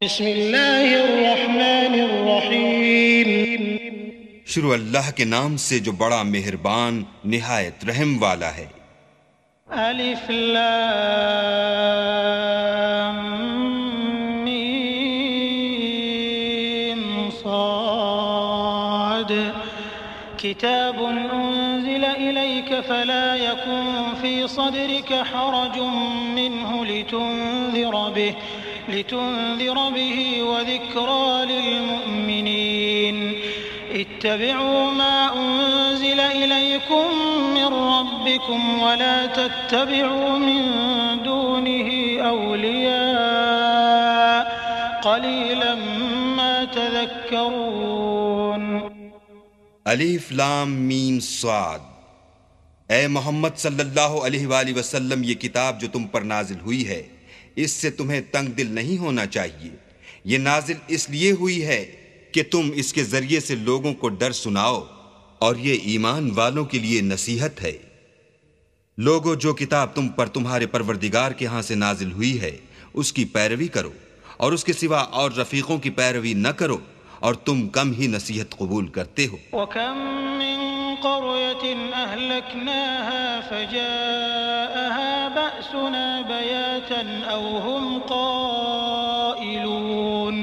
बिस्मिल्लाहिर्रहमानिर्रहीम। शुरू अल्लाह के नाम से जो बड़ा मेहरबान निहायत रहम वाला है। अलिफ लाम मीम साद किताबुन उन्ज़िला इलैका फला यकुन फ़ी सदरिका हरजुम मिन्हु लितुन्ज़िर बिही वज़िक्रा लिलमुअ्मिनीन। इत्तबिऊ मा उन्ज़िला इलैकुम मिन रब्बिकुम वला तत्तबिऊ मिन दूनिही औलिया क़लीलन मा तज़क्करून। अलीफ लाम मीम स्वाद। ए मोहम्मद सल्लल्लाहु अलैहि वसल्लम, ये किताब जो तुम पर नाजिल हुई है, इससे तुम्हें तंग दिल नहीं होना चाहिए। ये नाजिल इसलिए हुई है कि तुम इसके जरिए से लोगों को डर सुनाओ, और ये ईमान वालों के लिए नसीहत है। लोगों, जो किताब तुम पर तुम्हारे परवरदिगार के यहाँ से नाजिल हुई है, उसकी पैरवी करो और उसके सिवा और रफीकों की पैरवी न करो, और तुम कम ही नसीहत कबूल करते हो। वकम मिन क़रयतिन अहलकनाहा फजाअहा बअसुना बयातन औ हुम क़ाइलून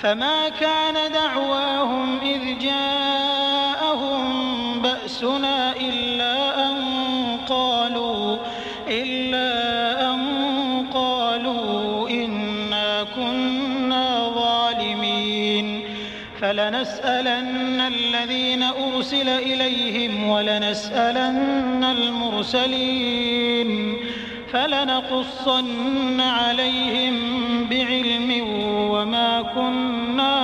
फमा कान दअवाहुम इज़ जाअहुम बअसुना इल्ला अन क़ालू इन्ना कुन्ना ज़ालिमीन। फलनस्अलन्न الذين أرسل إليهم ولنسألن المرسلين فلنقصن عليهم بعلم وما كنا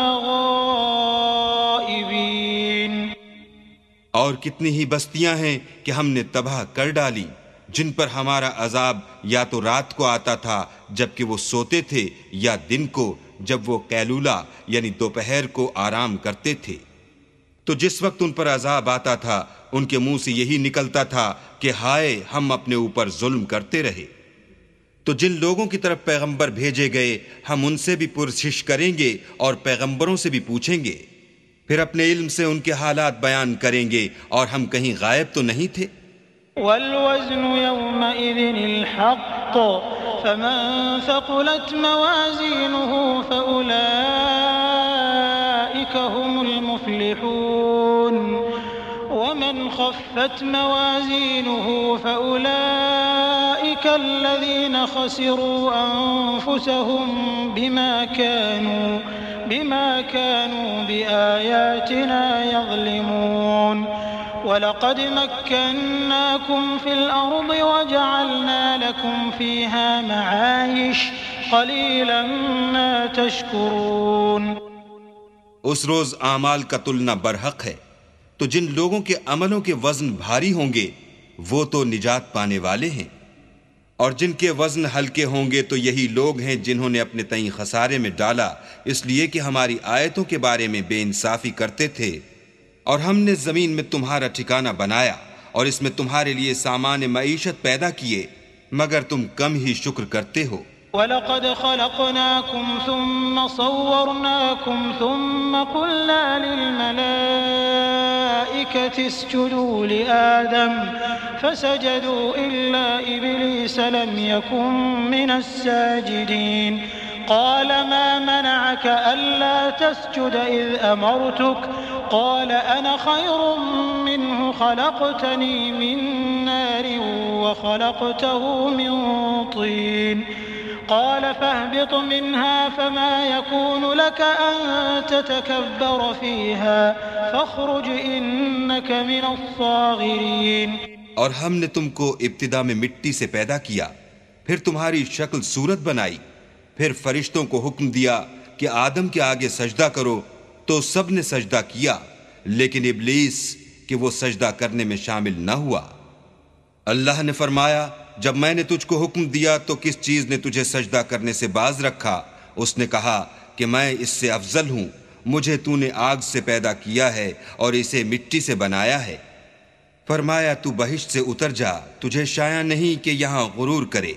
غائبين। और कितनी ही बस्तियां हैं कि हमने तबाह कर डाली, जिन पर हमारा अजाब या तो रात को आता था जबकि वो सोते थे, या दिन को जब वो कैलूला यानी दोपहर को आराम करते थे। तो जिस वक्त उन पर अजाब आता था, उनके मुंह से यही निकलता था कि हाय, हम अपने ऊपर जुल्म करते रहे। तो जिन लोगों की तरफ पैगंबर भेजे गए, हम उनसे भी पुरसिश करेंगे और पैगंबरों से भी पूछेंगे, फिर अपने इल्म से उनके हालात बयान करेंगे, और हम कहीं गायब तो नहीं थे। वल्वज़्नु यौमइज़िनिल हक़्क़ फमन थक़ुलत मवाज़ीनुहु फ़उलाइका हुमुल मुफ़्लिहून वमन ख़फ़्फ़त मवाज़ीनुहु फ़उलाइका अल्लज़ीना ख़सिरू अन्फ़ुसहुम बिमा कानू बिआयातिना यज़लिमून। वलक़द मक्कन्नाकुम फ़िल अर्ज़ि वजअलना लकुम फ़ीहा मआयिश क़लीलन मा तशकुरून। उस रोज आमाल का तुलना बरहक है, तो जिन लोगों के अमलों के वजन भारी होंगे वो तो निजात पाने वाले हैं, और जिनके वजन हल्के होंगे तो यही लोग हैं जिन्होंने अपने तईं खसारे में डाला, इसलिए कि हमारी आयतों के बारे में बेइंसाफी करते थे। और हमने जमीन में तुम्हारा ठिकाना बनाया और इसमें तुम्हारे लिए सामान मईशत पैदा किए, मगर तुम कम ही शुक्र करते हो। वलक़द ख़लक़नाकुम सुम्मा सव्वरनाकुम सुम्मा क़ुल्ना लिलमलाइकति इसजुदू लिआदम फसजदू इल्ला इब्लीस लम यकुन मिनस साजिदीन। क़ाल मा मनअक अल्ला तस्जुद इज़ अमरतुक क़ाल अना ख़ैरुम मिन्हु ख़लक़तनी मिन नारिन व ख़लक़तहु मिन तीन। क़ाल फ़हबित मिन्हा फ़मा यकूनु लक अन ततकब्बर फ़ीहा फ़ख़रुज इन्नक मिनस साग़िरीन। और हमने तुमको इब्तिदा में मिट्टी से पैदा किया, फिर तुम्हारी शक्ल सूरत बनाई, फिर फरिश्तों को हुक्म दिया कि आदम के आगे सजदा करो, तो सब ने सजदा किया, लेकिन इब्लीस कि वो सजदा करने में शामिल न हुआ। अल्लाह ने फरमाया, जब मैंने तुझको हुक्म दिया तो किस चीज ने तुझे सजदा करने से बाज रखा? उसने कहा कि मैं इससे अफजल हूं, मुझे तूने आग से पैदा किया है और इसे मिट्टी से बनाया है। फरमाया, तू बहिश्त से उतर जा, तुझे शाया नहीं कि यहाँ गुरूर करे,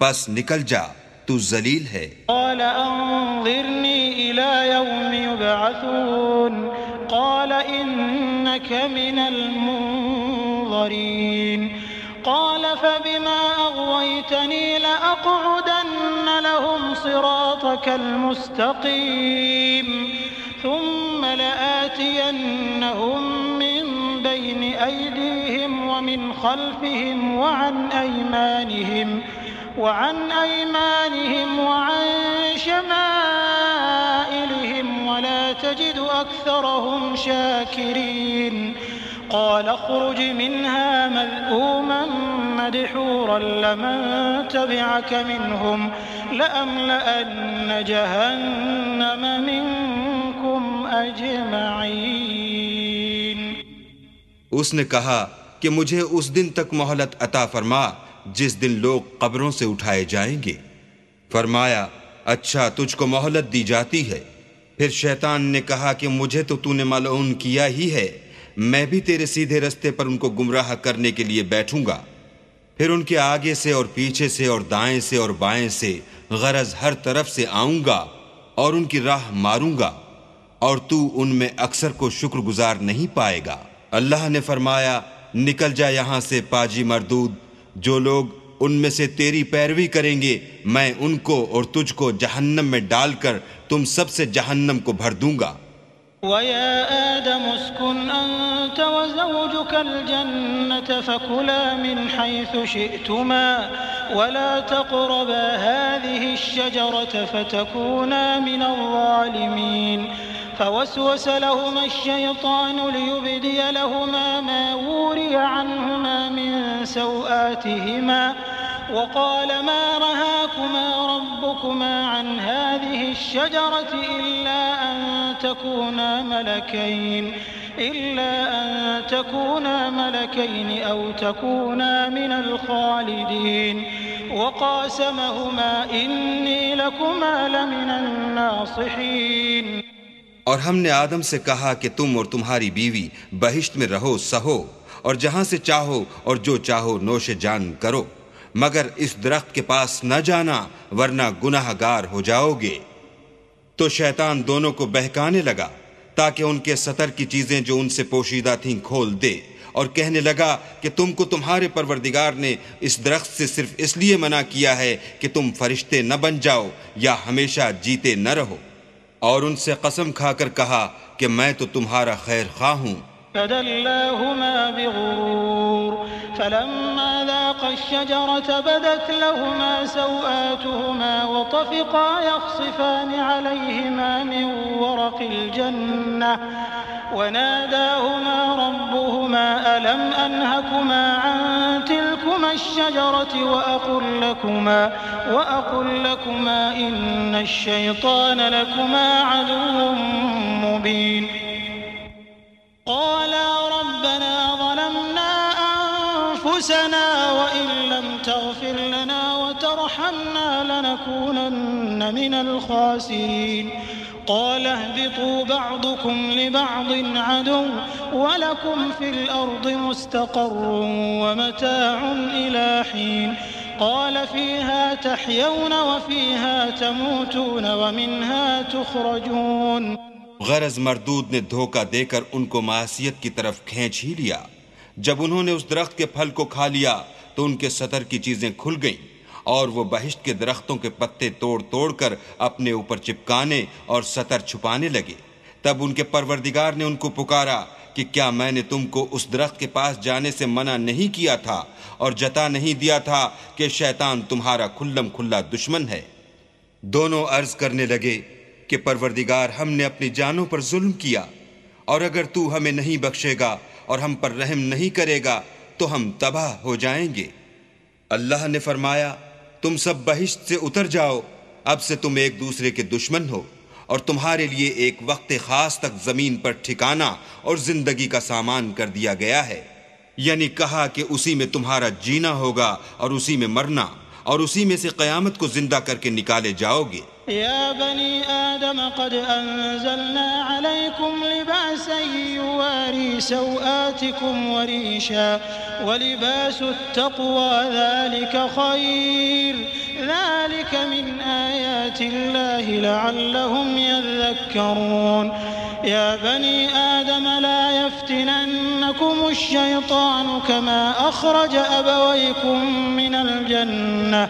बस निकल जा, तू जलील है। क़ाल अंज़िरनी इला यौमि युबअसून क़ाल इन्नक मिनल मुन्ज़रीन क़ाल फबिमा अग़वैतनी लअक़उदन्न लहुम सिरातकल मुस्तक़ीम थुम्म लआतियन्नहुम मिन बैनि अयदीहिम व मिन ख़ल्फ़िहिम व अन अयमानिहिम व अन शमाइलिहिम वला तजिदु अक्सरहुम शाकिरीन क़ाल अख़्रुज मिन्हा मज़्मूमन मदहूरन लमन तबिअक मिनहुम लअमलअन्न जहन्नम मिनकुम अजमईन। उसने कहा कि मुझे उस दिन तक मोहलत अता फरमा जिस दिन लोग कब्रों से उठाए जाएंगे। फरमाया, अच्छा तुझको मोहलत दी जाती है। फिर शैतान ने कहा कि मुझे तो तूने मलऊन किया ही है, मैं भी तेरे सीधे रास्ते पर उनको गुमराह करने के लिए बैठूंगा। फिर उनके आगे से और पीछे से और दाएं से और बाएं से गरज हर तरफ से आऊंगा और उनकी राह मारूंगा और तू उनमें अक्सर को शुक्रगुजार नहीं पाएगा। अल्लाह ने फरमाया, निकल जा यहाँ से पाजी मरदूद। जो लोग उनमें से तेरी पैरवी करेंगे मैं उनको और तुझको जहन्नम में डालकर तुम सबसे जहन्नम को भर दूंगा। वया आदम उस्कुन अंत व ज़ौजुकल जन्नत फकुला मिन हैसु शिअ्तुमा वला तक़रबा हाज़िहि अश्शजरत फतकूना मिनल ज़ालिमीन फवस्वस लहुमा अश्शैतानु लियुब्दिय लहुमा मा वुरिय अन्हुमा मिन सौआतिहिमा वक़ाल मा रहाकुमा रब्बुकुमा अन हाज़िहि अश्शजरत इल्ला अन तकूना मलकैन औ तकूना मिनल खालिदीन वक़ासमहुमा इन्नी लकुमा लमिनन नासिहीन। और हमने आदम से कहा कि तुम और तुम्हारी बीवी बहिश्त में रहो सहो और जहां से चाहो और जो चाहो नोशे जान करो, मगर इस दरख्त के पास न जाना वरना गुनाहगार हो जाओगे। तो शैतान दोनों को बहकाने लगा ताकि उनके सतर की चीजें जो उनसे पोशीदा थीं खोल दे और कहने लगा कि तुमको तुम्हारे परवरदिगार ने इस दरख्त से सिर्फ इसलिए मना किया है कि तुम फरिश्ते न बन जाओ या हमेशा जीते न रहो। और उनसे कसम खाकर कहा कि मैं तो तुम्हारा खैर खा हूँ। फदल्लाहुमा बिगुरूर फलम्मा ज़ाक़ा अश्शजरत बदत लहुमा सौआतुहुमा वतफ़िक़ा यख़सिफ़ानि अलैहिमा मिन वरक़िल जन्नह वनादाहुमा रब्बुहुमा अलम अनहकुमा अन तिलकुमा अश्शजरत वअक़ुल लकुमा इन्न अश्शैतान लकुमा अदुव्वुम मुबीन। क़ाला रब्बना ज़लमना अन्फुसना वइन लम तग़फ़िर लना वतरहमना लनकूनन्न मिनल ख़ासिरीन। क़ाल अहबितू बअदुकुम लिबअदिन अदुव्वुन वलकुम फ़िल अर्दि मुस्तक़र्रुन वमताउन इला हीन। क़ाल फ़ीहा तहयौन वफ़ीहा तमूतून वमिन्हा तुख़रजून। गरज मरदूद ने धोखा देकर उनको मासियत की तरफ खींच ही लिया। जब उन्होंने उस दरख्त के फल को खा लिया तो उनके सतर की चीजें खुल गईं और वो बहिश्त के दरख्तों के पत्ते तोड़ तोड़ कर अपने ऊपर चिपकाने और सतर छुपाने लगे। तब उनके परवरदिगार ने उनको पुकारा कि क्या मैंने तुमको उस दरख्त के पास जाने से मना नहीं किया था और जता नहीं दिया था कि शैतान तुम्हारा खुल्लम खुल्ला दुश्मन है। दोनों अर्ज करने लगे कि परवरदिगार हमने अपनी जानों पर जुल्म किया और अगर तू हमें नहीं बख्शेगा और हम पर रहम नहीं करेगा तो हम तबाह हो जाएंगे। अल्लाह ने फरमाया, तुम सब बहिश्त से उतर जाओ, अब से तुम एक दूसरे के दुश्मन हो और तुम्हारे लिए एक वक्त खास तक जमीन पर ठिकाना और जिंदगी का सामान कर दिया गया है। यानी कहा कि उसी में तुम्हारा जीना होगा और उसी में मरना और उसी में से क़यामत को जिंदा करके निकाले जाओगे। या बनी आदम क़द अंज़लना अलैकुम लिबासन युवारी सौआतिकुम वरीशा वलिबासुत तक़वा ज़ालिका ख़ैर ذلك من آيات الله لعلهم يذكرون يا بني آدم لا يفتننكم الشيطان كما أخرج أبويكم من الجنة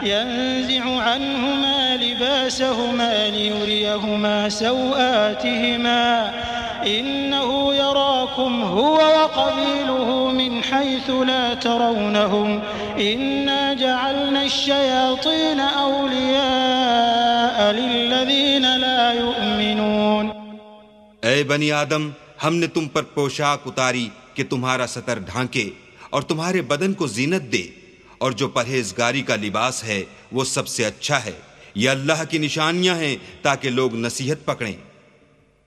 ينزع عنهما لباسهما ليريهما سوآتهما إنه يراكم هو وقبيله من حيث لا ترونهم إنا جعلنا الشياطين أولياء للذين لا يؤمنون। ऐ बनी आदम, हमने तुम पर पोशाक उतारी कि तुम्हारा सतर ढांके और तुम्हारे बदन को जीनत दे, और जो परहेजगारी का लिबास है वो सबसे अच्छा है। ये अल्लाह की निशानियां हैं ताकि लोग नसीहत पकड़ें।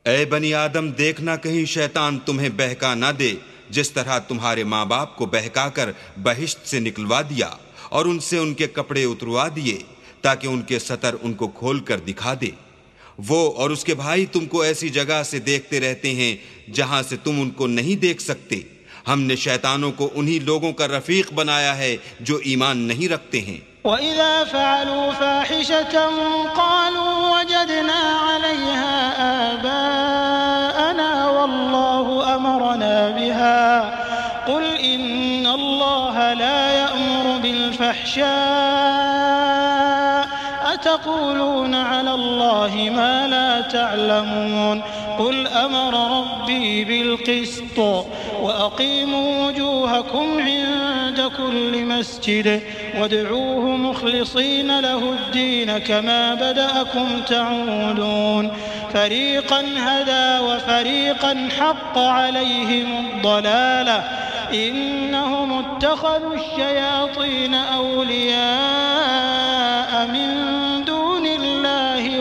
ऐ बनी आदम, देखना कहीं शैतान तुम्हें बहका ना दे, जिस तरह तुम्हारे माँ बाप को बहकाकर बहिश्त से निकलवा दिया और उनसे उनके कपड़े उतरवा दिए ताकि उनके सतर उनको खोल कर दिखा दे। वो और उसके भाई तुमको ऐसी जगह से देखते रहते हैं जहां से तुम उनको नहीं देख सकते। हमने शैतानों को उन्हीं लोगों का रफीक बनाया है जो ईमान नहीं रखते हैं। वइज़ा फ़अलू फ़ाहिशतन क़ालू वजदना अलैहा आबाअना वल्लाहु अमरना बिहा क़ुल इन्नल्लाह ला यअमुरु बिल-फ़हशाअ अतक़ूलून अलल्लाहि मा ला तअलमून क़ुल अमर रब्बी बिल-क़िस्त वअक़ीमू वजूहकुम इन्द कुल्लि मस्जिद वद्ऊह मुख़लिसीन लहुद्दीन कमा बदअकुम तऊदून फ़रीक़न हदा वफ़रीक़न हक़्क़ अलैहिमुद्दलालह इन्नहुम इत्तख़ज़ू अश्शयातीन औलियाअ मिन दूनिल्लाहि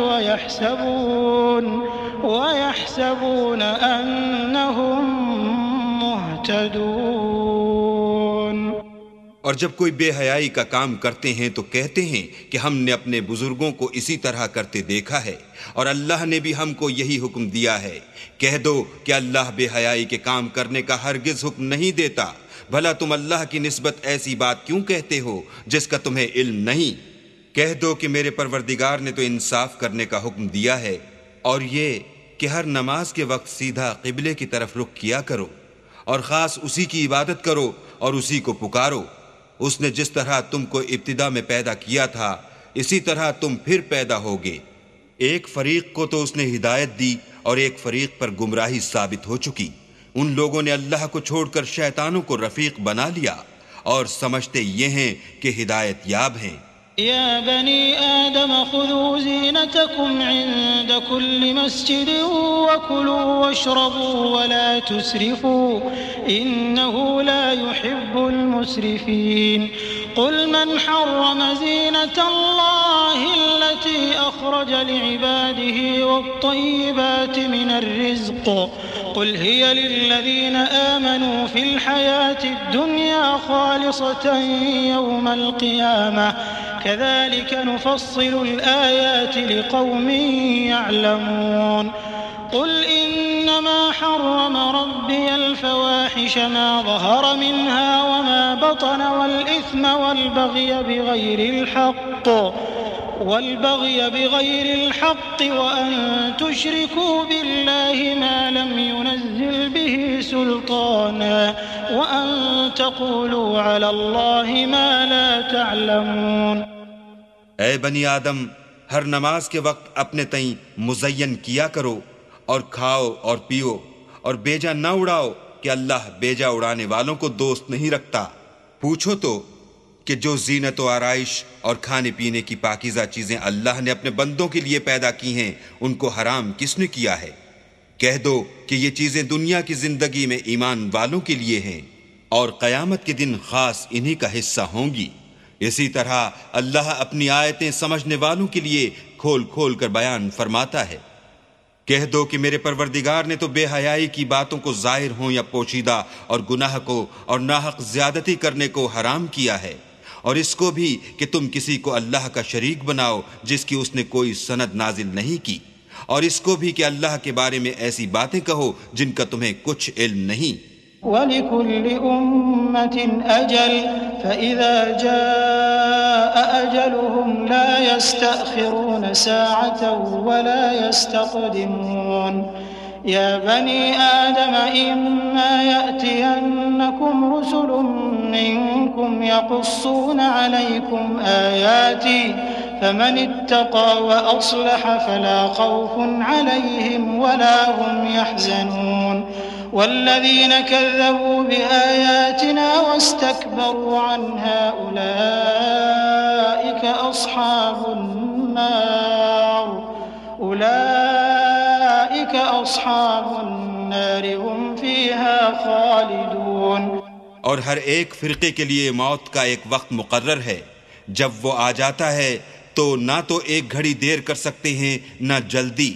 वयहसबून अन्नहुम मुहतदून। और जब कोई बेहयाई का काम करते हैं तो कहते हैं कि हमने अपने बुजुर्गों को इसी तरह करते देखा है और अल्लाह ने भी हमको यही हुक्म दिया है। कह दो कि अल्लाह बेहयाई के काम करने का हरगिज हुक्म नहीं देता। भला तुम अल्लाह की निस्बत ऐसी बात क्यों कहते हो जिसका तुम्हें इल्म नहीं। कह दो कि मेरे परवरदिगार ने तो इंसाफ करने का हुक्म दिया है और ये कि हर नमाज के वक्त सीधा क़िबले की तरफ रुख किया करो और ख़ास उसी की इबादत करो और उसी को पुकारो। उसने जिस तरह तुमको इब्तिदा में पैदा किया था इसी तरह तुम फिर पैदा होगे। एक फरीक को तो उसने हिदायत दी और एक फरीक पर गुमराही साबित हो चुकी। उन लोगों ने अल्लाह को छोड़कर शैतानों को रफीक बना लिया और समझते ये हैं कि हिदायत याब हैं। या बनी आदम खुदू ज़ीनतकुम इंद कुल्लि मस्जिद वकुलू वशरबू वला तुसरिफू इन्नहु ला युहिब्बुल मुसरिफीन। क़ुल मन हर्रम ज़ीनतल्लाहि अल्लती अख़रज लिइबादिही वत्तय्यिबाति मिनर रिज़्क़ क़ुल हिय लिल्लज़ीना आमनू फ़िल हयातिद दुनिया ख़ालिसतन यौमल क़ियामह कज़ालिक नुफ़स्सिलुल आयाति लिक़ौमिन यअलमून। क़ुल इन्नमा हर्रम रब्बियल फ़वाहिश मा ज़हर मिन्हा वमा बतन वल-इथ्म वल-बग़य बिग़ैरिल हक़्क़ वअन तुश्रिकू बिल्लाहि मा लम युनज़्ज़िल बिही सुल्ताना वअन तक़ूलू अलल्लाहि मा ला तअलमून। ऐ बनी आदम, हर नमाज के वक्त अपने तई मुज़य्यन किया करो और खाओ और पियो और बेजा न उड़ाओ कि अल्लाह बेजा उड़ाने वालों को दोस्त नहीं रखता। पूछो तो कि जो जीनत व आराइश और खाने पीने की पाकीज़ा चीज़ें अल्लाह ने अपने बंदों के लिए पैदा की हैं उनको हराम किसने किया है। कह दो कि ये चीज़ें दुनिया की ज़िंदगी में ईमान वालों के लिए हैं और क़यामत के दिन ख़ास इन्हीं का हिस्सा होंगी। इसी तरह अल्लाह अपनी आयतें समझने वालों के लिए खोल खोल कर बयान फरमाता है। कह दो कि मेरे परवरदिगार ने तो बेहयाई की बातों को ज़ाहिर हो या पोशीदा और गुनाह को और नाहक ज़्यादती करने को हराम किया है और इसको भी कि तुम किसी को अल्लाह का शरीक बनाओ जिसकी उसने कोई सनद नाजिल नहीं की, और इसको भी कि अल्लाह के बारे में ऐसी बातें कहो जिनका तुम्हें कुछ इल्म नहीं। वलिकुल्लि उम्मतिन अजल फ़इज़ा जाअ أجلهم لا يستأخرون ساعة ولا يستقدمون يا بني آدم إما يأتينكم رسل منكم يقصون عليكم آياتي فمن اتقى وأصلح فلا خوف عليهم ولا هم يحزنون والذين كذبوا بآياتنا واستكبروا عنها أولئك أصحاب النار هم فيها خالدون। और हर एक फिरके के लिए मौत का एक वक्त मुकर्रर है, जब वो आ जाता है तो ना तो एक घड़ी देर कर सकते हैं ना जल्दी।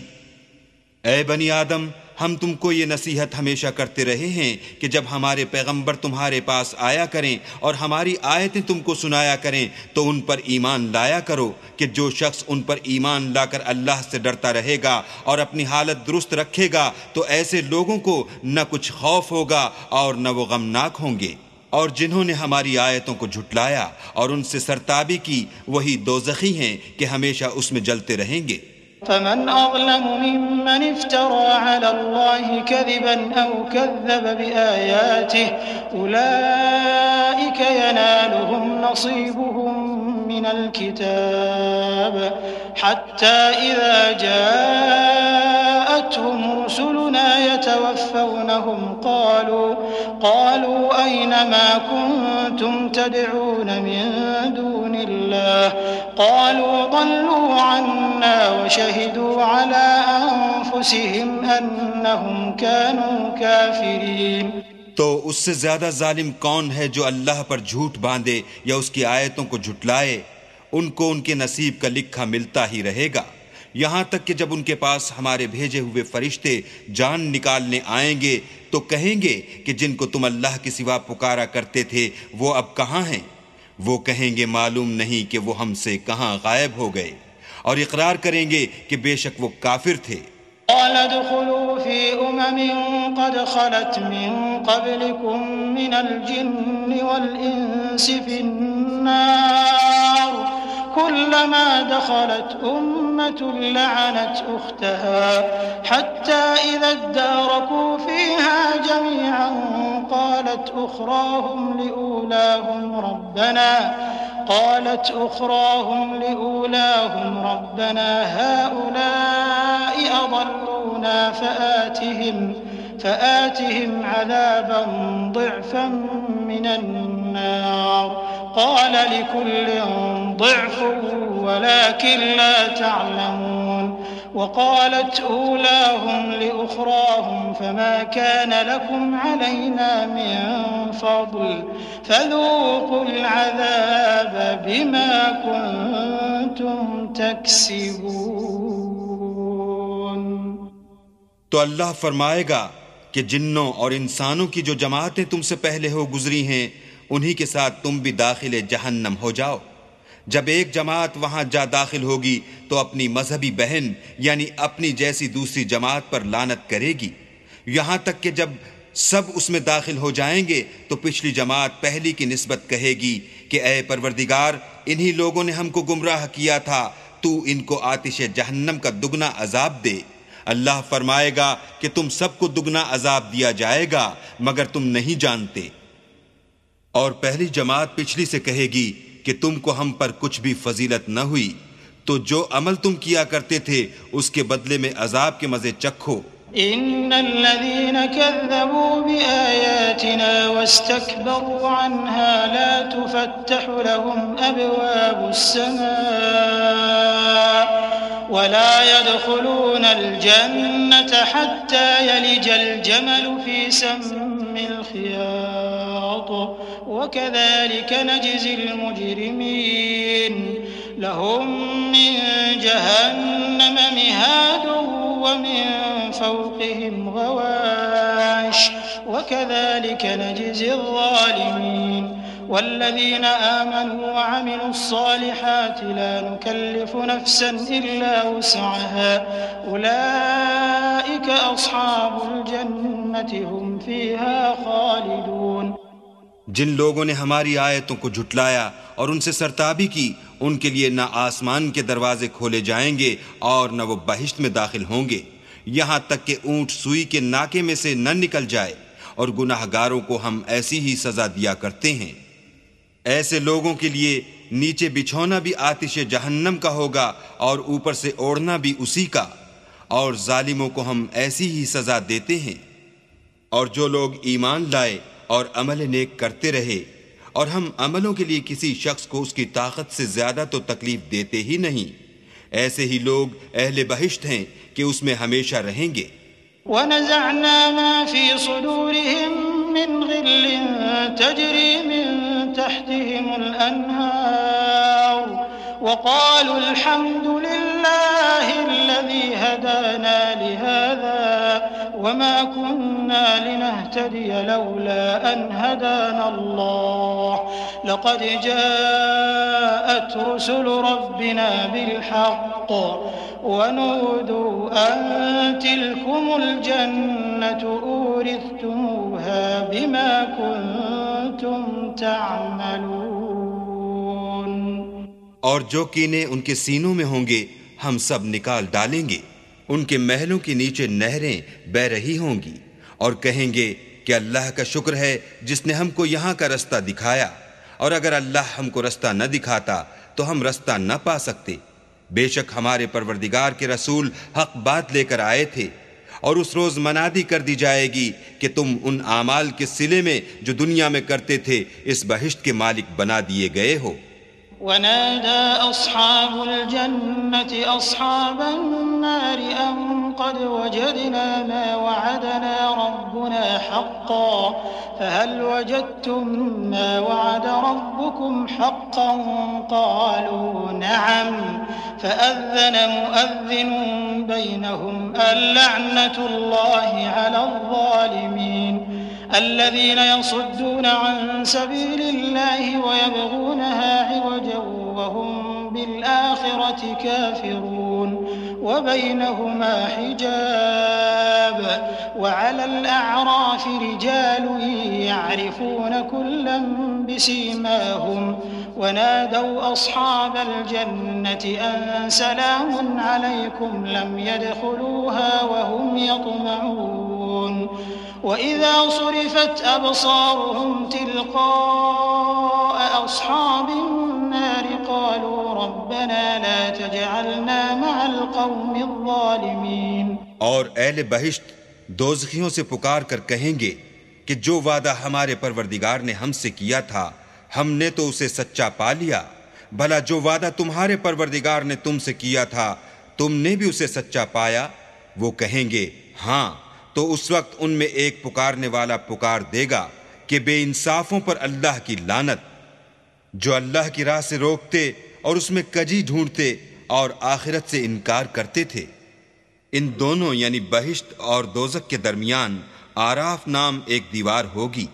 ऐ बनी आदम, हम तुमको ये नसीहत हमेशा करते रहे हैं कि जब हमारे पैगंबर तुम्हारे पास आया करें और हमारी आयतें तुमको सुनाया करें तो उन पर ईमान लाया करो कि जो शख्स उन पर ईमान लाकर अल्लाह से डरता रहेगा और अपनी हालत दुरुस्त रखेगा तो ऐसे लोगों को न कुछ खौफ होगा और न वो गमनाक होंगे। और जिन्होंने हमारी आयतों को झुटलाया और उनसे सरताबी की वही दोज़खी हैं कि हमेशा उसमें जलते रहेंगे। فمن أظلم ممن افترى على الله كذبا أو كذب بآياته أولئك ينالهم نصيبهم من الكتاب حتى إذا جاءتهم رسلنا يتوفونهم قالوا أين ما كنتم تدعون من دون الله قالوا ضلوا عنا وشهدوا على أنفسهم أنهم كانوا كافرين। तो उससे ज्यादा जालिम कौन है जो अल्लाह पर झूठ बांधे या उसकी आयतों को झुटलाए? उनको उनके नसीब का लिखा मिलता ही रहेगा, यहाँ तक कि जब उनके पास हमारे भेजे हुए फरिश्ते जान निकालने आएंगे तो कहेंगे कि जिनको तुम अल्लाह के सिवा पुकारा करते थे वो अब कहाँ हैं? वो कहेंगे मालूम नहीं कि वो हमसे कहाँ गायब हो गए, और इकरार करेंगे कि बेशक वो काफिर थे। قال ادخلوا في أمم قد خلت من قبلكم من الجن والإنس في النار كلما دخلت أمة لعنت أختها حتى إذا اداركوا فيها جميعا قالت أخراهم لأولاهم ربنا هؤلاء أضلونا فآتهم عذابا ضعفا من النار قال لكل ضعف ولكن لا تعلمون وقالت أولاهم لأخراهم فما كان لكم علينا من فضل فذوقوا العذاب بما كنتم تكسبون। तो अल्लाह फरमाएगा कि जिन्नों और इंसानों की जो जमातें तुमसे पहले हो गुजरी हैं उन्हीं के साथ तुम भी दाखिले जहन्नम हो जाओ। जब एक जमात वहां जा दाखिल होगी तो अपनी मजहबी बहन यानी अपनी जैसी दूसरी जमात पर लानत करेगी, यहां तक कि जब सब उसमें दाखिल हो जाएंगे तो पिछली जमात पहली की निस्बत कहेगी कि ऐ परवरदिगार, इन्हीं लोगों ने हमको गुमराह किया था, तू इनको आतिश जहन्नम का दुगना अजाब दे। अल्लाह फरमाएगा कि तुम सबको दुगना अजाब दिया जाएगा मगर तुम नहीं जानते। और पहली जमात पिछली से कहेगी कि तुमको हम पर कुछ भी फजीलत न हुई, तो जो अमल तुम किया करते थे उसके बदले में अजाब के मजे चखो। इन्नल्लज़ीना कज़्ज़बू बिआयातिना वस्तकबरू अन्हा ला तुफ़त्तहु लहुम अब्वाबुस्समा वला यदखुलूनल जन्नता हत्ता यलिजल जमलु फी सम्मिल खियात वकज़ालिक नजज़िल मुजरिमीन लहुम मिन जहन्नम मिहादुन वमिन फौक़िहिम गवाश वकज़ालिक नजज़िल ज़ालिमीन वल्लज़ीना आमनू वअमिलुस्सालिहाति ला नुकल्लिफु नफ्सन इल्ला वुस्अहा उलाइका अस्हाबुल जन्नति हुम फ़ीहा ख़ालिदून। जिन लोगों ने हमारी आयतों को झुटलाया और उनसे सरताबी की, उनके लिए न आसमान के दरवाजे खोले जाएंगे और न वो बहिश्त में दाखिल होंगे, यहाँ तक कि ऊंट सुई के नाके में से न निकल जाए, और गुनाहगारों को हम ऐसी ही सजा दिया करते हैं। ऐसे लोगों के लिए नीचे बिछौना भी आतिश जहन्नम का होगा और ऊपर से ओढ़ना भी उसी का, और जालिमों को हम ऐसी ही सजा देते हैं। और जो लोग ईमान लाए और अमल नेक करते रहे, और हम अमलों के लिए किसी शख्स को उसकी ताकत से ज्यादा तो तकलीफ देते ही नहीं, ऐसे ही लोग अहले बहिश्त हैं कि उसमें हमेशा रहेंगे। वनज़अना मा फ़ी सुदूरिहिम मिन ग़िल्लिन तजरी मिन तहतिहिमुल अन्हार वक़ालुल हम्दुलिल्लाहिल्लज़ी हदाना लिहाज़ा वमा कुन्ना लिनहतदिय लौला अन हदानल्लाह लक़द जाअत रुसुलु रब्बिना बिलहक़्क़ वनूदू अन तिलकुमुल जन्नतु ऊरिथ्तुमूहा बिमा कुन्तुम तअमलून। और जो कीने उनके सीनों में होंगे हम सब निकाल डालेंगे। उनके महलों के नीचे नहरें बह रही होंगी और कहेंगे कि अल्लाह का शुक्र है जिसने हमको यहाँ का रास्ता दिखाया, और अगर अल्लाह हमको रास्ता न दिखाता तो हम रास्ता न पा सकते। बेशक हमारे परवरदिगार के रसूल हक बात लेकर आए थे, और उस रोज मनादी कर दी जाएगी कि तुम उन आमाल के सिले में जो दुनिया में करते थे इस बहिश्त के मालिक बना दिए गए हो। वनादा अस्हाबुल जन्नति अस्हाबन नारि अन क़द वजदना मा वअदना रब्बुना हक़्क़न फहल वजदतुम मा वअद रब्बुकुम हक़्क़न क़ालू नअम फअज़्ज़न मुअज़्ज़िनुन बैनहुम अल्लअनतुल्लाहि अलज़्ज़ालिमीन الذين يصدون عن سبيل الله ويبغونها عوجا وهم بالآخرة كافرون وبينهما حجاب وعلى الأعراف رجال يعرفون كلا بسيماهم ونادوا أصحاب الجنة أن سلام عليكم لم يدخلوها وهم يطمعون وإذا صرفت أبصارهم تلقاء أصحاب النار قالوا ربنا لا تجعلنا مع القوم الظالمين। और अहले बहिश्त दोज़खियों से पुकार कर कहेंगे कि जो वादा हमारे परवरदिगार ने हमसे किया था हमने तो उसे सच्चा पा लिया, भला जो वादा तुम्हारे परवरदिगार ने तुमसे किया था तुमने भी उसे सच्चा पाया। वो कहेंगे हाँ, तो उस वक्त उनमें एक पुकारने वाला पुकार देगा कि बेइंसाफों पर अल्लाह की लानत, जो अल्लाह की राह से रोकते और उसमें कजी ढूंढते और आखिरत से इनकार करते थे। इन दोनों यानी बहिश्त और दोज़ख के दरमियान आराफ नाम एक दीवार होगी,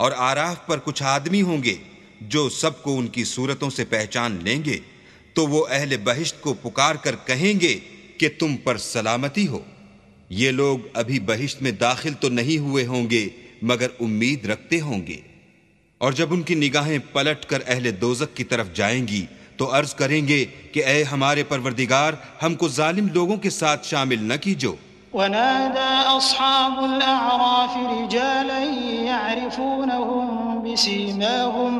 और आराफ पर कुछ आदमी होंगे जो सबको उनकी सूरतों से पहचान लेंगे। तो वो अहले बहिश्त को पुकार कर कहेंगे कि तुम पर सलामती हो। ये लोग अभी बहिश्त में दाखिल तो नहीं हुए होंगे मगर उम्मीद रखते होंगे। और जब उनकी निगाहें पलट कर अहले दोज़ख की तरफ जाएंगी तो अर्ज करेंगे कि ऐ हमारे परवरदिगार, हमको जालिम लोगों के साथ शामिल न कीजो। वनादा अस्हाबुल अअराफ रिजालन यअरिफूनहुम बिसीमाहुम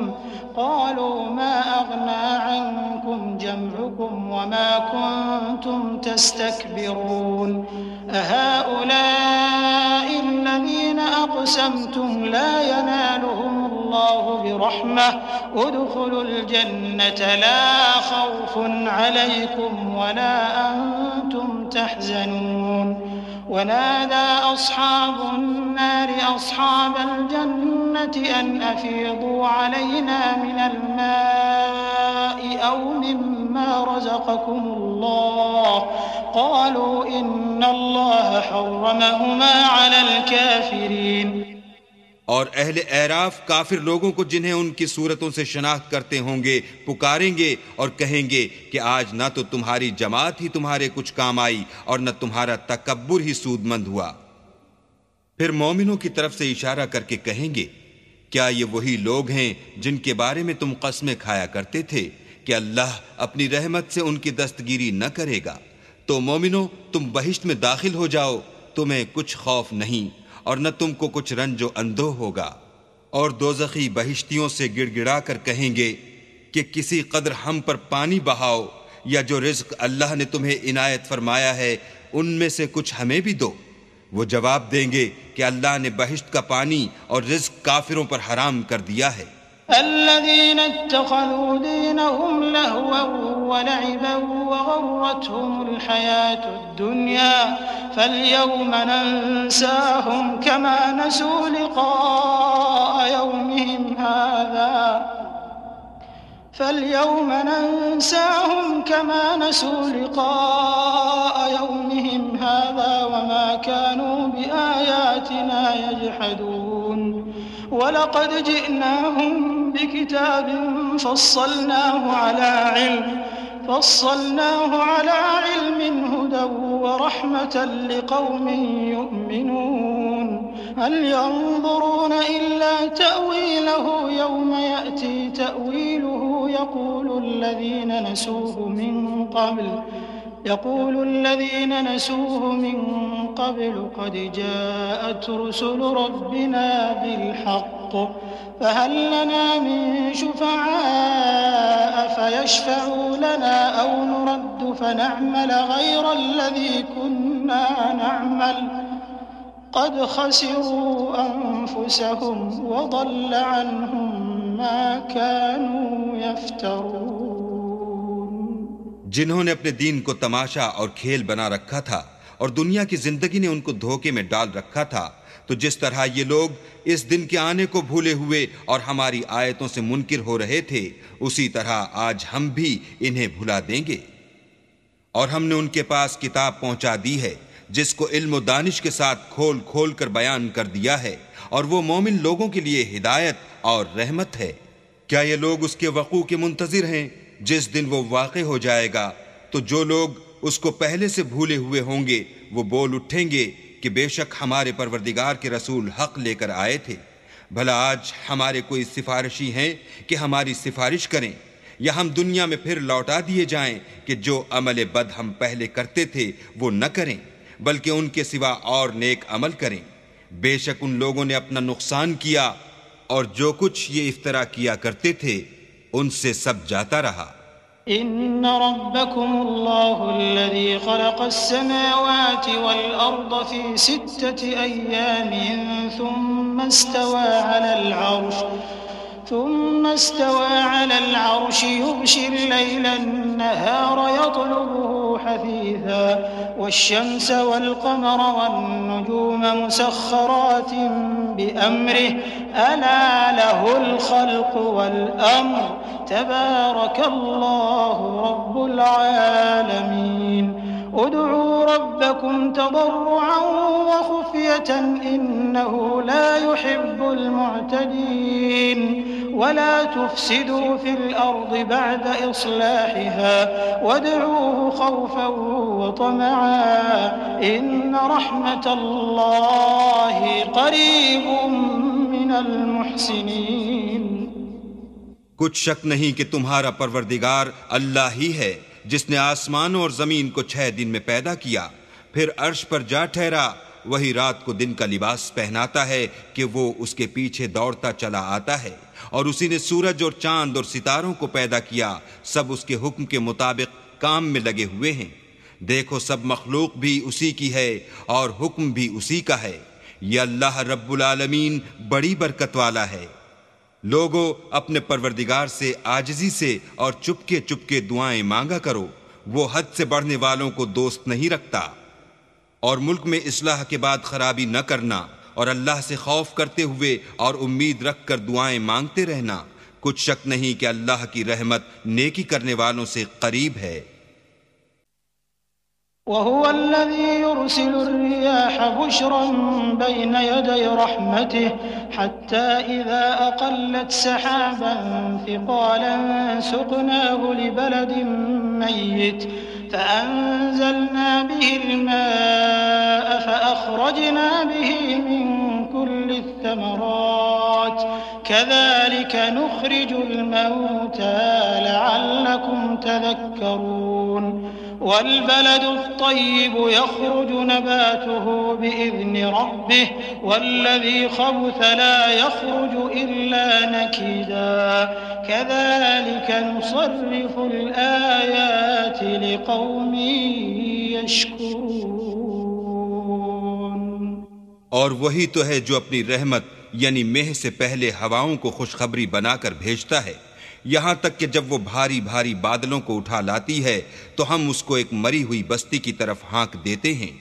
क़ालू मा अग़ना अन्कुम जमउकुम वमा कुन्तुम तस्तक्बिरून अहाउलाइ अल्लज़ीना अक़समतुम ला यनालुहुमुल्लाहु बिरहमह उदख़ुलुल जन्नत ला ख़ौफ़ुन अलैकुम वला अंतुम तहज़नून। वनादा अस्हाबुन नारि अस्हाबल जन्नति अन अफ़ीदू अलैना मिनल माइ औ मिम्मा रज़क़कुमुल्लाह क़ालू इन्नल्लाह हर्रमहुमा अलल काफ़िरीन। और अहले एराफ काफिर लोगों को जिन्हें उनकी सूरतों से शनाख्त करते होंगे पुकारेंगे और कहेंगे कि आज न तो तुम्हारी जमात ही तुम्हारे कुछ काम आई और न तुम्हारा तकब्बुर ही सूदमंद हुआ। फिर मोमिनों की तरफ से इशारा करके कहेंगे क्या ये वही लोग हैं जिनके बारे में तुम कस्में खाया करते थे कि अल्लाह अपनी रहमत से उनकी दस्तगीरी न करेगा? तो मोमिनो, तुम बहिश्त में दाखिल हो जाओ, तुम्हें कुछ खौफ नहीं और न तुमको कुछ रंजो अंधो होगा। और दोज़खी बहिश्तियों से गिड़गिड़ा कर कहेंगे कि किसी कदर हम पर पानी बहाओ, या जो रिज्क अल्लाह ने तुम्हें इनायत फरमाया है उनमें से कुछ हमें भी दो। वो जवाब देंगे कि अल्लाह ने बहिश्त का पानी और रिज्क काफिरों पर हराम कर दिया है। अल्लज़ीना इत्तख़ज़ू दीनहुम लहवन व लइबन व गर्रतहुमुल हयातुद दुनिया फल्यौमा नंसाहुम कमा नसू लिक़ाअ यौमिहिम हाज़ा فاليوم ننساهم كما نسوا لقاء يومهم هذا وما كانوا بآياتنا يجحدون ولقد جئناهم بكتاب فصلناه على علم هدى ورحمة لقوم يؤمنون هل ينظرون إلا تأويله يوم يأتي تأويله يقول الذين نسوه من قبل قد جاءت رسل ربنا بالحق فهل لنا من شفعاء فيشفعوا لنا أو نرد فنعمل غير الذي كنا نعمل قد خسروا أنفسهم وضل عنهم ما كانوا يفترون। जिन्होंने अपने दीन को तमाशा और खेल बना रखा था और दुनिया की जिंदगी ने उनको धोखे में डाल रखा था, तो जिस तरह ये लोग इस दिन के आने को भूले हुए और हमारी आयतों से मुनकिर हो रहे थे, उसी तरह आज हम भी इन्हें भुला देंगे। और हमने उनके पास किताब पहुंचा दी है जिसको इल्म दानिश के साथ खोल खोल कर बयान कर दिया है, और वो मोमिन लोगों के लिए हिदायत और रहमत है। क्या ये लोग उसके वक़ू के मुंतज़िर हैं जिस दिन वो वाक़े हो जाएगा? तो जो लोग उसको पहले से भूले हुए होंगे वो बोल उठेंगे कि बेशक हमारे परवरदिगार के रसूल हक लेकर आए थे। भला आज हमारे कोई सिफारिशी हैं कि हमारी सिफारिश करें, या हम दुनिया में फिर लौटा दिए जाएं कि जो अमल बद हम पहले करते थे वो न करें, बल्कि उनके सिवा और नेक अमल करें। बेशक उन लोगों ने अपना नुकसान किया और जो कुछ ये इफ्तरा किया करते थे उनसे सब जाता रहा। इन्न रब्बकुमुल्लाहुल्लज़ी ख़लक़स्समावाति वल अर्द फ़ी सित्तति अय्यामिन ثم استوى على العرش يغشي الليل النهار يطلبه حثيثا والشمس والقمر والنجوم مسخرات بأمره ألا له الخلق والأمر تبارك الله رب العالمين ادعوا ربكم تضرعا وخفية إنه لا يحب المعتدين ولا تفسدوا في الأرض بعد إصلاحها وادعوه خوفا وطمعا إن رحمة الله قريب من المحسنين। कुछ शक नहीं कि तुम्हारा परवरदिगार अल्लाह ही है जिसने आसमानों और जमीन को 6 दिन में पैदा किया, फिर अर्श पर जा ठहरा। वही रात को दिन का लिबास पहनाता है कि वो उसके पीछे दौड़ता चला आता है, और उसी ने सूरज और चांद और सितारों को पैदा किया, सब उसके हुक्म के मुताबिक काम में लगे हुए हैं। देखो, सब मखलूक भी उसी की है और हुक्म भी उसी का है। यह अल्लाह रब्बुल आलमीन बड़ी बरकत वाला है। लोगों, अपने परवरदिगार से आजिज़ी से और चुपके चुपके दुआएं मांगा करो, वो हद से बढ़ने वालों को दोस्त नहीं रखता। और मुल्क में इस्लाह के बाद खराबी न करना और अल्लाह से खौफ करते हुए और उम्मीद रख कर दुआएं मांगते रहना। कुछ शक नहीं कि अल्लाह की रहमत नेकी करने वालों से करीब है। वहुवा अल्लज़ी युरसिलुर रियाह बुशरन बैन यदै रहमतिह हत्ता इज़ा अक़ल्लत सहाबन थिक़ालन सुक़नाहु लिबलदिन मय्यित फ़अंज़लना बिहिल माअ फ़अख़रजना बिही मिन कुल्लिथ थमरात कज़ालिक नुख़रिजुल मौता लअल्लकुम तज़क्करून वल्बलदुत्तय्यिबु यख़रुजु नबातुहु बिइज़्नि रब्बिहि वल्लज़ी ख़बुथ ला यख़रुजु इल्ला नकीदा कज़ालिक नुसर्रिफ़ुल आयाति लिक़ौमिन यशकुरून। और वही तो है जो अपनी रहमत यानी मेह से पहले हवाओं को खुशखबरी बनाकर भेजता है, यहां तक कि जब वो भारी भारी बादलों को उठा लाती है तो हम उसको एक मरी हुई बस्ती की तरफ हाँक देते हैं,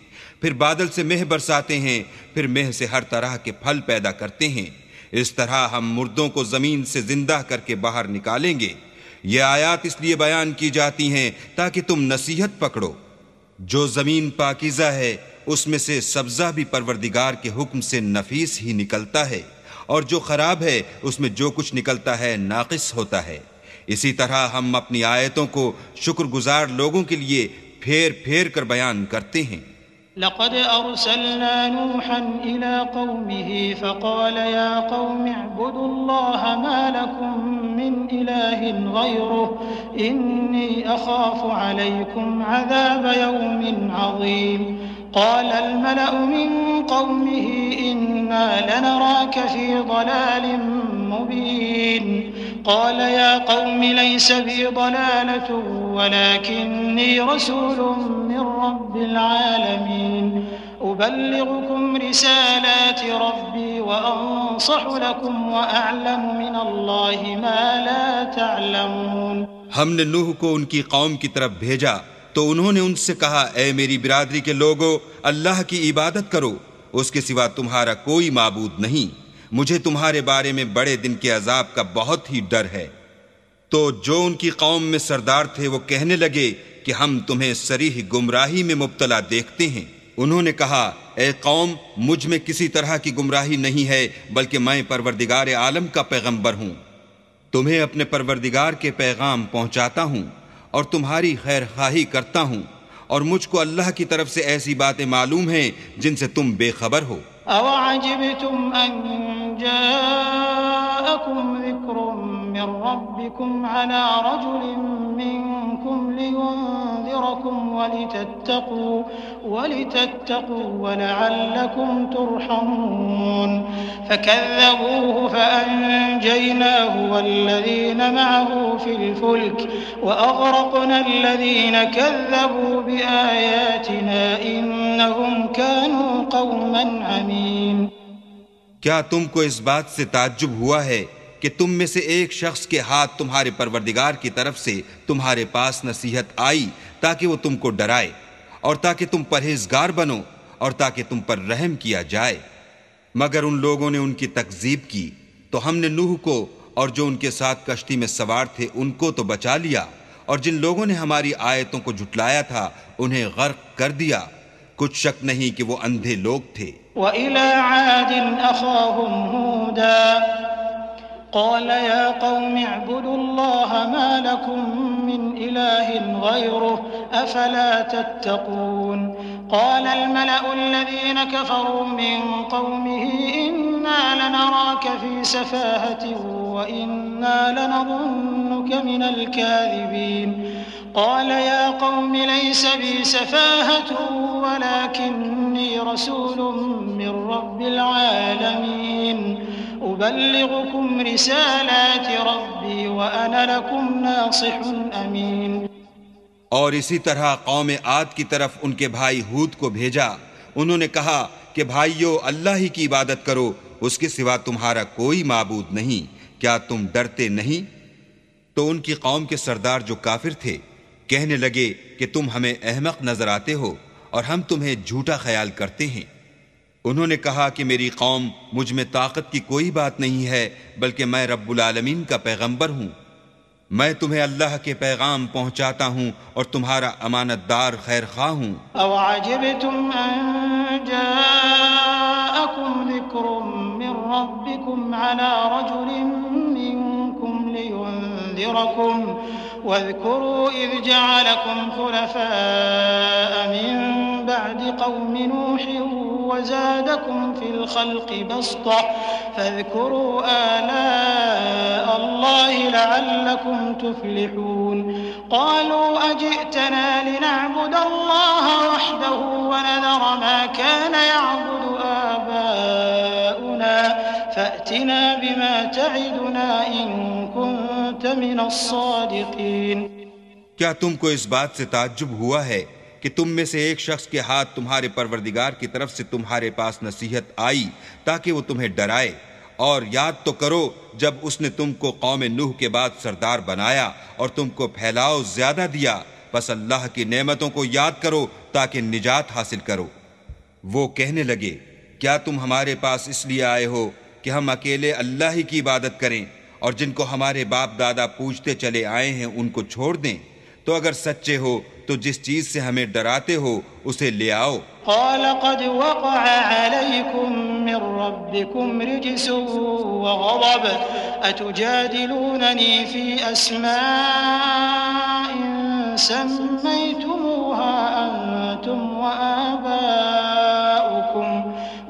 फिर बादल से मेह बरसाते हैं, फिर मेह से हर तरह के फल पैदा करते हैं। इस तरह हम मुर्दों को जमीन से जिंदा करके बाहर निकालेंगे। ये आयात इसलिए बयान की जाती हैं ताकि तुम नसीहत पकड़ो। जो जमीन पाकीज़ा है उसमें से सब्जा भी परवरदिगार के हुक्म से नफीस ही निकलता है, और जो खराब है उसमें जो कुछ निकलता है नाकिस होता है। इसी तरह हम अपनी आयतों को शुक्रगुजार लोगों के लिए फेर फेर कर बयान करते हैं। लक़द अरसलना नूहन इला क़ौमिही फ़क़ाल या क़ौमि अअ्बुदुल्लाह मा लकुम मिन इलाहिन ग़ैरुहु इन्नी अख़ाफ़ु अलैकुम अज़ाब यौमिन अज़ीम। क़ाल अल-मलअु मिन क़ौमिही इन्ना लनराक फ़ी ضलालिन मुबीन। क़ाल या क़ौमि लैस बी ضलालतुन वलाकिन्नी रसूलुम मिन रब्बिल आलमीन उबल्लिग़ुकुम रिसालाति रब्बी व अंसहु लकुम व अअलमु मिनल्लाहि मा ला तअलमून। हमने नूह को उनकी कौम की तरफ भेजा तो उन्होंने उनसे कहा, ऐ मेरी बिरादरी के लोगो, अल्लाह की इबादत करो, उसके सिवा तुम्हारा कोई माबूद नहीं। मुझे तुम्हारे बारे में बड़े दिन के अजाब का बहुत ही डर है। तो जो उनकी कौम में सरदार थे वो कहने लगे कि हम तुम्हें सरीह गुमराही में मुब्तला देखते हैं। उन्होंने कहा, ए कौम, मुझ में किसी तरह की गुमराही नहीं है, बल्कि मैं परवरदिगार आलम का पैगंबर हूं। तुम्हें अपने परवरदिगार के पैगाम पहुंचाता हूं और तुम्हारी खैर खाही करता हूं, और मुझको अल्लाह की तरफ से ऐसी बातें मालूम हैं जिनसे तुम बेखबर हो। अवअजिबतुम अन जाअकुम ज़िक्रुम मिन रब्बिकुम अला रजुलिन मिनकुम लियुंज़िरकुम वलितत्तक़ू वलअल्लकुम तुरहमून। फकज़्ज़बूहु फअंजयनाहु वल्लज़ीन मअहु फ़िल फ़ुल्क वअग़रक़ना अल्लज़ीन कज़्ज़बू बिआयातिना इन्नहुम कानू क़ौमन अमीन। क्या तुमको इस बात से ताज्जुब हुआ है कि तुम में से एक शख्स के हाथ तुम्हारे परवरदिगार की तरफ से तुम्हारे पास नसीहत आई ताकि वो तुमको डराए और ताकि तुम परहेजगार बनो और ताकि तुम पर रहम किया जाए? मगर उन लोगों ने उनकी तकजीब की तो हमने नूह को और जो उनके साथ कश्ती में सवार थे उनको तो बचा लिया, और जिन लोगों ने हमारी आयतों को झुटलाया था उन्हें गर्क कर दिया। कुछ शक नहीं कि वो अंधे लोग थे। वइला आदिन अख़ाहुम हूदा क़ाल या क़ौमि अअ्बुदुल्लाह मा लकुम मिन इलाहिन ग़ैरुहु अफ़ला तत्तक़ून। क़ाल अल-मलअु अल्लज़ीन कफ़रू मिन क़ौमिही इन्ना लनराक फ़ी सफ़ाहतिन व इन्ना लनज़ुन्नुक मिनल काज़िबीन। क़ाल या क़ौमि लैस बी सफ़ाहतुन वलाकिन्नी रसूलुम मिन रब्बिल आलमीन उबल्लिग़ुकुम रिसालाति रब्बी व अना लकुम नासिहुन अमीन। और इसी तरह कौम आद की तरफ उनके भाई हूद को भेजा। उन्होंने कहा कि भाइयों, अल्लाह ही की इबादत करो, उसके सिवा तुम्हारा कोई माबूद नहीं। क्या तुम डरते नहीं? तो उनकी कौम के सरदार जो काफिर थे कहने लगे कि तुम हमें अहमक नजर आते हो और हम तुम्हें झूठा ख्याल करते हैं। उन्होंने कहा कि मेरी कौम मुझ में ताकत की कोई बात नहीं है, बल्कि मैं रब्बुल आलमीन का पैगंबर हूँ। मैं तुम्हें अल्लाह के पैगाम पहुँचाता हूँ और तुम्हारा अमानतदार खैर खा हूँ। अवअजिबतुम अन जाअकुम ज़िक्रुम मिन रब्बिकुम अला रजुलिन मिनकुम लियुंज़िरकुम वज़्कुरू इज़ जअलकुम खुलफ़ाअ मिन बअदि क़ौमि नूहिन وزادكم في الخلق بسطة فاذكروا آلاء الله لعلكم تفلحون قالوا أجئتنا لنعبد الله وحده ونذر ما كان يعبد آباؤنا فأتنا بما تعدنا إن كنت من الصادقين। क्या तुमको इस बात से ताज्जुब हुआ है कि तुम में से एक शख्स के हाथ तुम्हारे परवरदिगार की तरफ से तुम्हारे पास नसीहत आई ताकि वो तुम्हें डराए? और याद तो करो जब उसने तुमको कौम नूह के बाद सरदार बनाया और तुमको फैलाव ज्यादा दिया। बस अल्लाह की नेमतों को याद करो ताकि निजात हासिल करो। वो कहने लगे, क्या तुम हमारे पास इसलिए आए हो कि हम अकेले अल्लाह ही की इबादत करें और जिनको हमारे बाप दादा पूजते चले आए हैं उनको छोड़ दें? तो अगर सच्चे हो तो जिस चीज से हमें डराते हो उसे ले आओ। क़ाल क़द वक़अ अलैकुम मिन रब्बिकुम रिज्सुन व ग़ज़ब अतुजादिलूननी फ़ी अस्माइन सम्मैतुमूहा अंतुम व आबाउकुम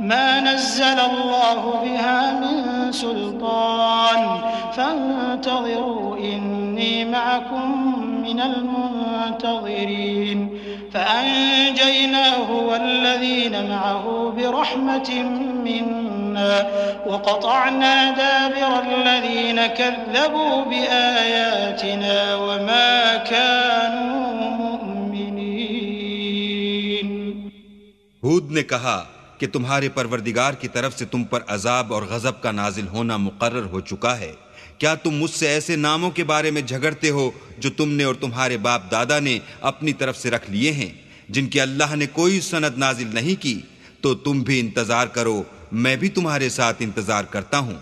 मा नज़्ज़ल अल्लाहु बिहा मिन सुल्तान फंतज़िरू इन्नी मअकुम मिनल मुंतज़िरीन فأنجيناه والذين معه برحمة منا وقطعنا دابر الذين كذبوا بآياتنا وما كانوا مؤمنين। हूद ने कहा कि तुम्हारे परवरदिगार की तरफ से तुम पर अजाब और गजब का नाजिल होना मुकर्रर हो चुका है। क्या तुम मुझसे ऐसे नामों के बारे में झगड़ते हो जो तुमने और तुम्हारे बाप दादा ने अपनी तरफ से रख लिए हैं, जिनकी अल्लाह ने कोई सनद नाजिल नहीं की? तो तुम भी इंतजार करो, मैं भी तुम्हारे साथ इंतजार करता हूं।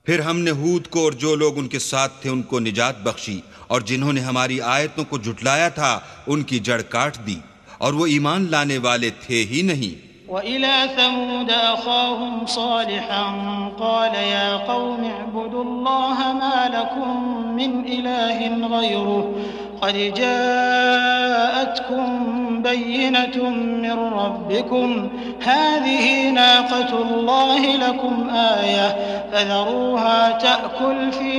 फिर हमने हूद को और जो लोग उनके साथ थे उनको निजात बख्शी, और जिन्होंने हमारी आयतों को झुटलाया था उनकी जड़ काट दी, और वो ईमान लाने वाले थे ही नहीं। वइला समूद अखाहुम सालिहन क़ाल या क़ौम अअ्बुदुल्लाह मा लकुम मिन इलाहिन ग़ैरुहु क़द जाअतकुम बय्यिनतुम मिन रब्बिकुम हाज़िही नाक़तुल्लाहि लकुम आयह फ़ज़रूहा तअकुल फ़ी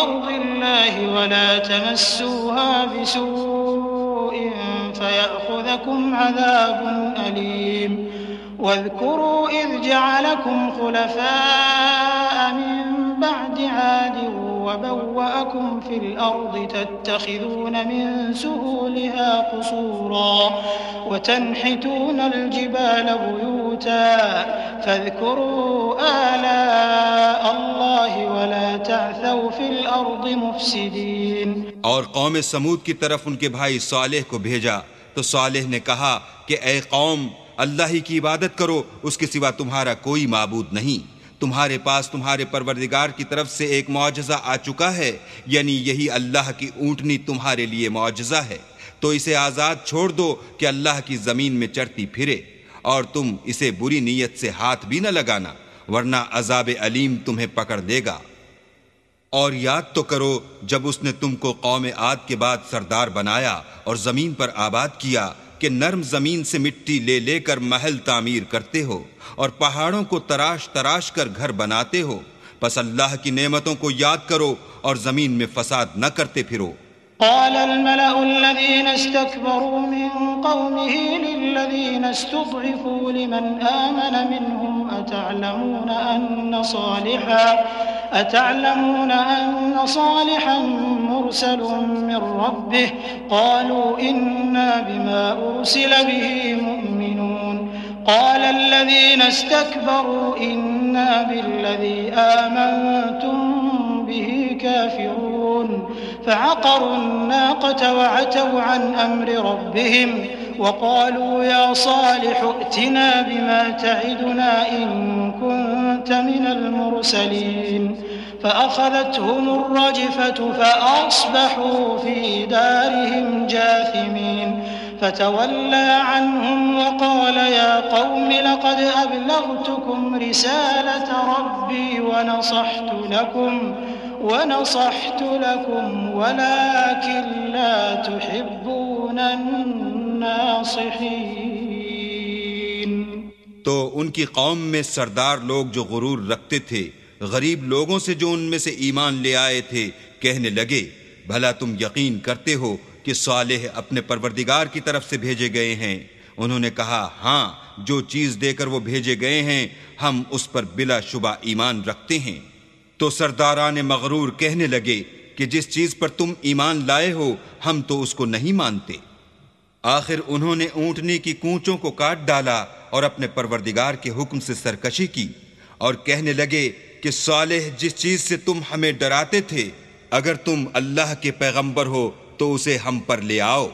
अर्दिल्लाहि वला तमस्सूहा बिसूइन फ़यअख़ुज़कुम अज़ाबुन अलीम। वाज़कुरू इज़ जअलकुम खुलफ़ाअ मिन बअदि आद वबव्वअकुम फ़िल अर्दि तत्तख़िज़ून मिन सुहूलिहा क़ुसूरा वतनहितूनल जिबाल बुयूता फ़ाज़कुरू आलाअ अल्लाहि वला तअसौ फ़िल अर्दि मुफ़्सिदीन। और कौम समूद की तरफ उनके भाई सालेह को भेजा तो सालेह ने कहा कि ए कौम, अल्लाह ही की इबादत करो, उसके सिवा तुम्हारा कोई माबूद नहीं। तुम्हारे पास तुम्हारे परवरदिगार की तरफ से एक मौजज़ा आ चुका है, यानी यही अल्लाह की ऊँटनी तुम्हारे लिए मौजज़ा है। तो इसे आज़ाद छोड़ दो कि अल्लाह की ज़मीन में चढ़ती फिरे, और तुम इसे बुरी नीयत से हाथ भी न लगाना, वरना अज़ाब अलीम तुम्हें पकड़ लेगा। और याद तो करो जब उसने तुमको कौम आद के बाद सरदार बनाया और ज़मीन पर आबाद किया कि नर्म ज़मीन से मिट्टी ले लेकर महल तामीर करते हो और पहाड़ों को तराश तराश कर घर बनाते हो। बस अल्लाह की नेमतों को याद करो और ज़मीन में फसाद न करते फिरो। क़ालल मलअु अल्लज़ीना इस्तकबरू मिन क़ौमिही लिल्लज़ीना इस्तुज़इफ़ू लिमन आमन मिनहुम अतअलमून अन्न सालिहन मुरसलुम मिन रब्बिह क़ालू इन्ना बिमा उरसिल बिही मुअमिनून। क़ालल लज़ीना इस्तकबरू इन्ना बिल्लज़ी आमनतुम बिही काफ़िरून फ़अक़रू अन्नाक़त वअतव अन अम्रि रब्बिहिम वक़ालू या सालिह अ'तिना बिमा त'iदुना इन कुन्त मिनल मुरसलीन फ़अख़ज़तहुम अर्रजिफ़तु फ़अस्बहू फ़ी दारिहिम जाथिमीन فتولى عنهم وقال يا قوم لقد أبلغتكم رسالة ربي ونصحت لكم ولكن لا تحبون الناصحين۔ तो उनकी कौम में सरदार लोग जो गुरूर रखते थे गरीब लोगों से जो उनमें से ईमान ले आए थे, कहने लगे, भला तुम यकीन करते हो कि सालेह अपने परवरदिगार की तरफ से भेजे गए हैं? उन्होंने कहा, हाँ, जो चीज़ देकर वो भेजे गए हैं हम उस पर बिला शुबा ईमान रखते हैं। तो सरदारान मगरूर कहने लगे कि जिस चीज़ पर तुम ईमान लाए हो हम तो उसको नहीं मानते। आखिर उन्होंने ऊँटनी की कूंचों को काट डाला और अपने परवरदिगार के हुक्म से सरकशी की और कहने लगे कि सालेह जिस चीज़ से तुम हमें डराते थे, अगर तुम अल्लाह के पैगंबर हो तो उसे हम पर ले आओ।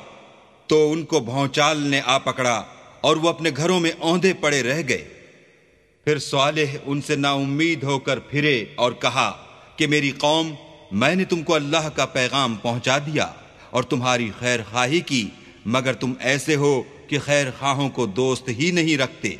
तो उनको भौचाल ने आ पकड़ा और वो अपने घरों में औंधे पड़े रह गए। फिर सालेह उनसे नाउम्मीद होकर फिरे और कहा कि मेरी कौम, मैंने तुमको अल्लाह का पैगाम पहुंचा दिया और तुम्हारी खैर खाही की, मगर तुम ऐसे हो कि खैर खाहों को दोस्त ही नहीं रखते।